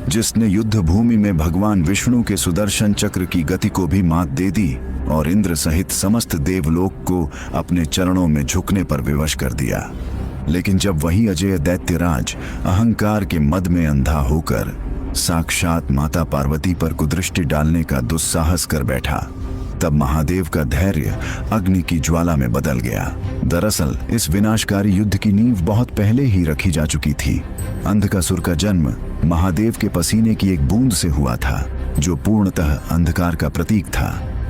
जिसने युद्ध भूमि में भगवान विष्णु के सुदर्शन चक्र की गति को भी मात दे दी और इंद्र सहित समस्त देवलोक को अपने चरणों में झुकने पर विवश कर दिया। लेकिन जब वही अजय दैत्यराज अहंकार के मद में अंधा होकर साक्षात माता पार्वती पर कुदृष्टि डालने का दुस्साहस कर बैठा, तब महादेव का धैर्य अग्नि की ज्वाला में बदल गया। दरअसल इस विनाशकारी युद्ध की नींव बहुत पहले ही रखी जा चुकी थी। अंधकासुर का जन्म महादेव के पसीने की एक बूंद से हुआ था, जो पूर्णतः अंधकार का प्रतीक था।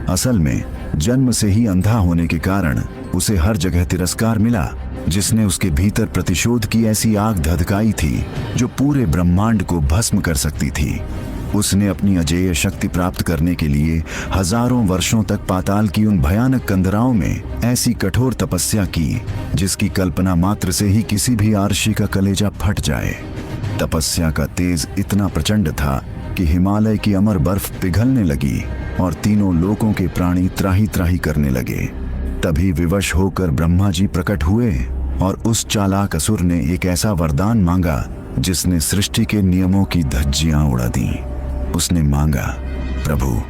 असल में जन्म से ही अंधा होने के कारण उसे हर जगह तिरस्कार मिला, जिसने उसके भीतर प्रतिशोध की ऐसी आग धधकाई थी जो पूरे ब्रह्मांड को भस्म कर सकती थी। उसने अपनी अजेय शक्ति प्राप्त करने के लिए हजारों वर्षों तक पाताल की उन भयानक कंदराओं में ऐसी कठोर तपस्या की, जिसकी कल्पना मात्र से ही किसी भी आर्षी का कलेजा फट जाए। तपस्या का तेज इतना प्रचंड था कि हिमालय की अमर बर्फ पिघलने लगी और तीनों लोकों के प्राणी त्राही त्राही करने लगे। तभी विवश होकर ब्रह्मा जी प्रकट हुए और उस चालाक असुर ने एक ऐसा वरदान मांगा जिसने सृष्टि के नियमों की धज्जियां उड़ा दी। उसने मांगा, प्रभु,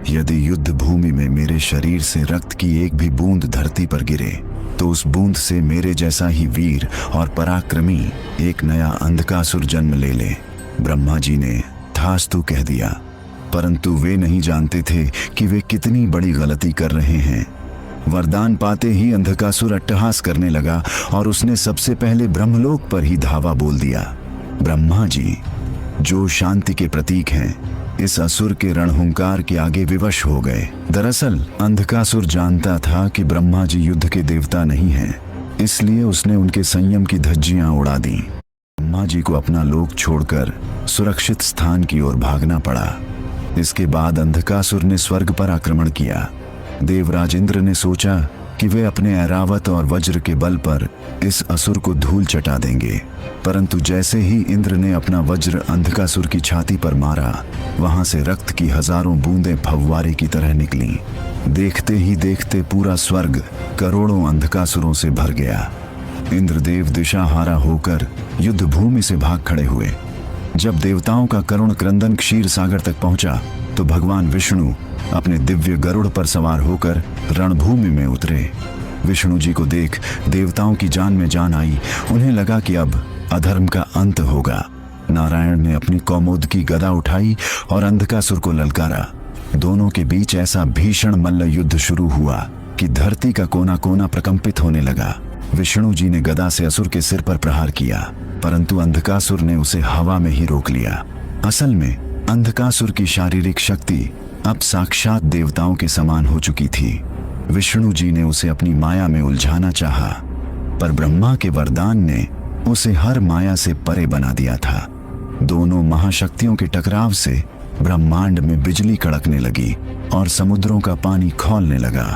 यदि युद्ध भूमि में मेरे शरीर से रक्त की एक भी बूंद धरती पर गिरे तो उस बूंद से मेरे जैसा ही वीर और पराक्रमी एक नया अंधकासुर जन्म ले ले। ब्रह्मा जी ने थास्तु कह दिया, परंतु वे नहीं जानते थे कि वे कितनी बड़ी गलती कर रहे हैं। वरदान पाते ही अंधकासुर अट्टहास करने लगा और उसने सबसे पहले ब्रह्मलोक पर ही धावा बोल दिया। ब्रह्मा जी, जो शांति के प्रतीक हैं, इस असुर के रणहुंकार के आगे विवश हो गए। दरअसल अंधकासुर जानता था कि ब्रह्मा जी युद्ध के देवता नहीं हैं, इसलिए उसने उनके संयम की धज्जियां उड़ा दी। ब्रह्मा जी को अपना लोक छोड़कर सुरक्षित स्थान की ओर भागना पड़ा। इसके बाद अंधकासुर ने स्वर्ग पर आक्रमण किया। देवराज इंद्र ने सोचा कि वे अपने ऐरावत और वज्र के बल पर इस असुर को धूल चटा देंगे, परंतु जैसे ही इंद्र ने अपना वज्र अंधकासुर की छाती पर मारा, वहां से रक्त की हजारों बूंदें फव्वारे की तरह निकलीं। देखते ही देखते पूरा स्वर्ग करोड़ों अंधकासुरों से भर गया। इंद्रदेव दिशाहारा होकर युद्ध भूमि से भाग खड़े हुए। जब देवताओं का करुण क्रंदन क्षीर सागर तक पहुंचा तो भगवान विष्णु अपने दिव्य गरुड़ पर सवार होकर रणभूमि में उतरे। विष्णु जी को देख देवताओं की जान में जान आई। उन्हें लगा कि अब अधर्म का अंत होगा। नारायण ने अपनी कौमुद की गदा उठाई और अंधकासुर को ललकारा। दोनों के बीच ऐसा भीषण मल्ल युद्ध शुरू हुआ कि धरती का कोना कोना प्रकंपित होने लगा। विष्णु जी ने गदा से असुर के सिर पर प्रहार किया, परंतु अंधकासुर ने उसे हवा में ही रोक लिया। असल में अंधकासुर की शारीरिक शक्ति अब साक्षात देवताओं के समान हो चुकी थी। विष्णु जी ने उसे अपनी माया में उलझाना चाहा, पर ब्रह्मा के वरदान ने उसे हर माया से परे बना दिया था। दोनों महाशक्तियों के टकराव से ब्रह्मांड में बिजली कड़कने लगी और समुद्रों का पानी खौलने लगा।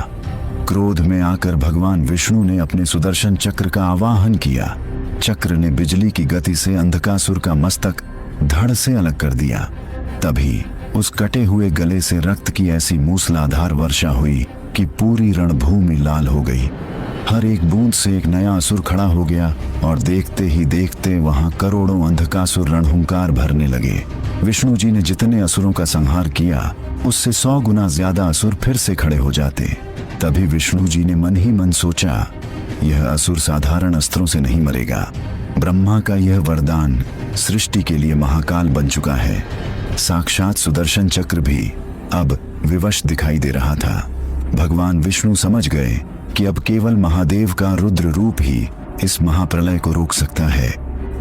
क्रोध में आकर भगवान विष्णु ने अपने सुदर्शन चक्र का आवाहन किया। चक्र ने बिजली की गति से अंधकासुर का मस्तक धड़ से अलग कर दिया। तभी उस कटे हुए गले से रक्त की ऐसी मूसलाधार वर्षा हुई कि पूरी रणभूमि लाल हो गई। हर एक बूंद से एक नया असुर खड़ा हो गया और देखते ही देखते वहां करोड़ों अंधकासुर रणहुंकार भरने लगे। विष्णु जी ने जितने असुरों का संहार किया, उससे 100 गुना ज्यादा असुर फिर से खड़े हो जाते। तभी विष्णु जी ने मन ही मन सोचा, यह असुर साधारण अस्त्रों से नहीं मरेगा। ब्रह्मा का यह वरदान सृष्टि के लिए महाकाल बन चुका है। साक्षात सुदर्शन चक्र भी अब विवश दिखाई दे रहा था। भगवान विष्णु समझ गए कि अब केवल महादेव का रुद्र रूप ही इस महाप्रलय को रोक सकता है।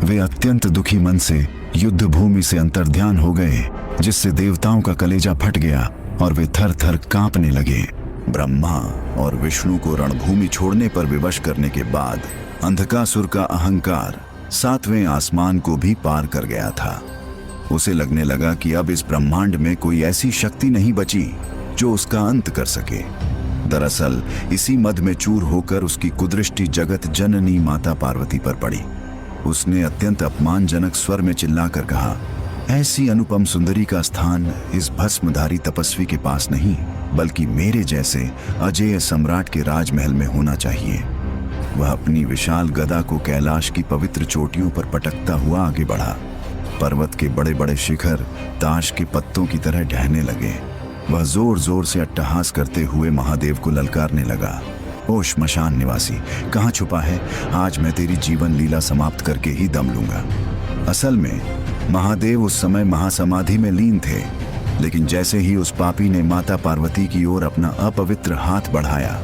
वे अत्यंत दुखी मन से युद्ध भूमि से अंतर्ध्यान हो गए, जिससे देवताओं का कलेजा फट गया और वे थर थर कांपने लगे। ब्रह्मा और विष्णु को रणभूमि छोड़ने पर विवश करने के बाद अंधकासुर का अहंकार 7वें आसमान को भी पार कर गया था। उसे लगने लगा कि अब इस ब्रह्मांड में कोई ऐसी शक्ति नहीं बची जो उसका अंत कर सके। दरअसल इसी मद में चूर होकर उसकी कुदृष्टि जगत जननी माता पार्वती पर पड़ी। उसने अत्यंत अपमानजनक स्वर में चिल्लाकर कहा, ऐसी अनुपम सुंदरी का स्थान इस भस्मधारी तपस्वी के पास नहीं, बल्कि मेरे जैसे अजेय सम्राट के राजमहल में होना चाहिए। वह अपनी विशाल गदा को कैलाश की पवित्र चोटियों पर पटकता हुआ आगे बढ़ा। पर्वत के बड़े बड़े शिखर ताश के पत्तों की तरह ढहने लगे। वह जोर जोर से अट्टहास करते हुए महादेव को ललकारने लगा। ओ श्मशान निवासी, कहाँ छुपा है? आज मैं तेरी जीवन लीला समाप्त करके ही दम लूंगा। असल में महादेव उस समय महासमाधि में लीन थे, लेकिन जैसे ही उस पापी ने माता पार्वती की ओर अपना अपवित्र हाथ बढ़ाया,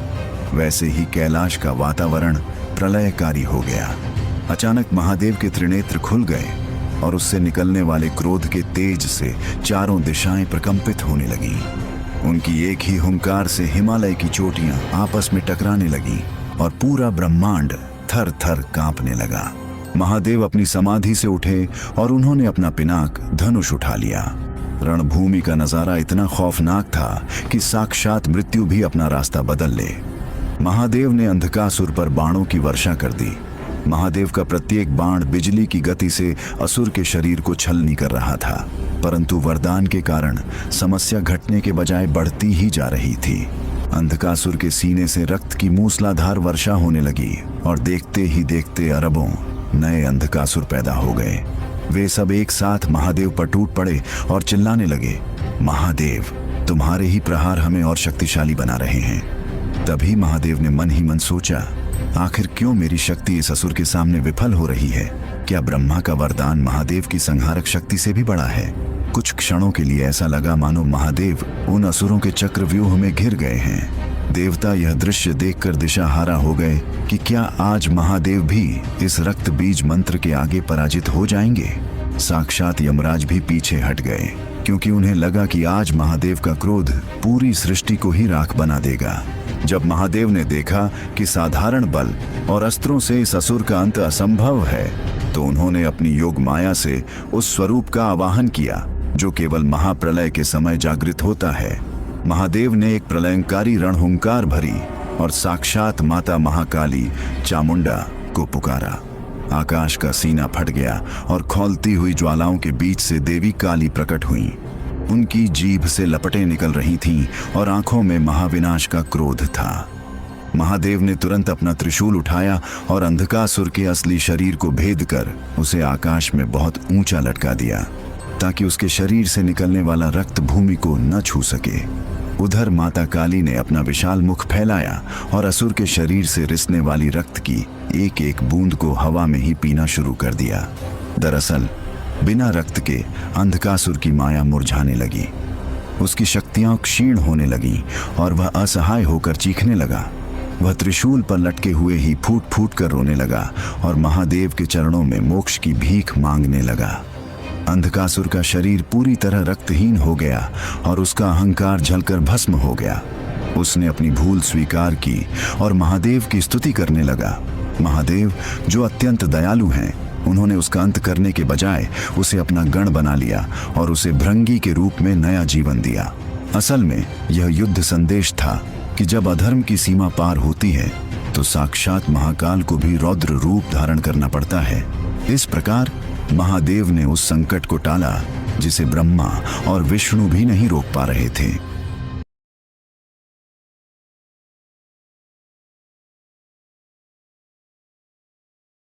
वैसे ही कैलाश का वातावरण प्रलयकारी हो गया। अचानक महादेव के त्रिनेत्र खुल गए और उससे निकलने वाले क्रोध के तेज से चारों दिशाएं प्रकंपित होने लगीं। उनकी एक ही हुंकार से हिमालय की चोटियां आपस में टकराने लगीं और पूरा ब्रह्मांड थर थर कांपने लगा। महादेव अपनी समाधि से उठे और उन्होंने अपना पिनाक धनुष उठा लिया। रणभूमि का नजारा इतना खौफनाक था कि साक्षात मृत्यु भी अपना रास्ता बदल ले। महादेव ने अंधकासुर पर बाणों की वर्षा कर दी। महादेव का प्रत्येक बाण बिजली की गति से असुर के शरीर को छलनी कर रहा था, परंतु वरदान के कारण समस्या घटने के बजाय बढ़ती ही जा रही थी। अंधकासुर के सीने से रक्त की मूसलाधार वर्षा होने लगी और देखते ही देखते अरबों नए अंधकासुर पैदा हो गए। वे सब एक साथ महादेव पर टूट पड़े और चिल्लाने लगे, महादेव, तुम्हारे ही प्रहार हमें और शक्तिशाली बना रहे हैं। तभी महादेव ने मन ही मन सोचा, आखिर क्यों मेरी शक्ति इस असुर के सामने विफल हो रही है? क्या ब्रह्मा का वरदान महादेव की संहारक शक्ति से भी बड़ा है? कुछ क्षणों के लिए ऐसा लगा मानो महादेव उन असुरों के चक्रव्यूह में घिर गए हैं। देवता यह दृश्य देखकर दिशाहारा हो गए कि क्या आज महादेव भी इस रक्त बीज मंत्र के आगे पराजित हो जाएंगे? साक्षात यमराज भी पीछे हट गए, क्योंकि उन्हें लगा कि आज महादेव का क्रोध पूरी सृष्टि को ही राख बना देगा। जब महादेव ने देखा कि साधारण बल और अस्त्रों से इस असुर का अंत असंभव है, तो उन्होंने अपनी योग माया से उस स्वरूप का आवाहन किया जो केवल महाप्रलय के समय जागृत होता है। महादेव ने एक प्रलयंकारी रणहुंकार भरी और साक्षात माता महाकाली चामुंडा को पुकारा। आकाश का सीना फट गया और खौलती हुई ज्वालाओं के बीच से देवी काली प्रकट हुईं। उनकी जीभ से लपटें निकल रही थीं और आंखों में महाविनाश का क्रोध था। महादेव ने तुरंत अपना त्रिशूल उठाया और अंधकासुर के असली शरीर को भेद कर उसे आकाश में बहुत ऊंचा लटका दिया, ताकि उसके शरीर से निकलने वाला रक्त भूमि को न छू सके। उधर माता काली ने अपना विशाल मुख फैलाया और असुर के शरीर से रिसने वाली रक्त की एक एक बूंद को हवा में ही पीना शुरू कर दिया। दरअसल बिना रक्त के अंधकासुर की माया मुरझाने लगी, उसकी शक्तियां क्षीण होने लगीं और वह असहाय होकर चीखने लगा। वह त्रिशूल पर लटके हुए ही फूट फूट कर रोने लगा और महादेव के चरणों में मोक्ष की भीख मांगने लगा। अंधकासुर का शरीर पूरी तरह रक्तहीन हो गया और उसका अहंकार जलकर भस्म हो गया। उसने अपनी भूल स्वीकार की और महादेव की स्तुति करने लगा। महादेव जो अत्यंत दयालु हैं, उन्होंने उसका अंत करने के बजाय उसे अपना गण बना लिया और उसे भृंगी के रूप में नया जीवन दिया। असल में यह युद्ध संदेश था कि जब अधर्म की सीमा पार होती है तो साक्षात महाकाल को भी रौद्र रूप धारण करना पड़ता है। इस प्रकार महादेव ने उस संकट को टाला जिसे ब्रह्मा और विष्णु भी नहीं रोक पा रहे थे।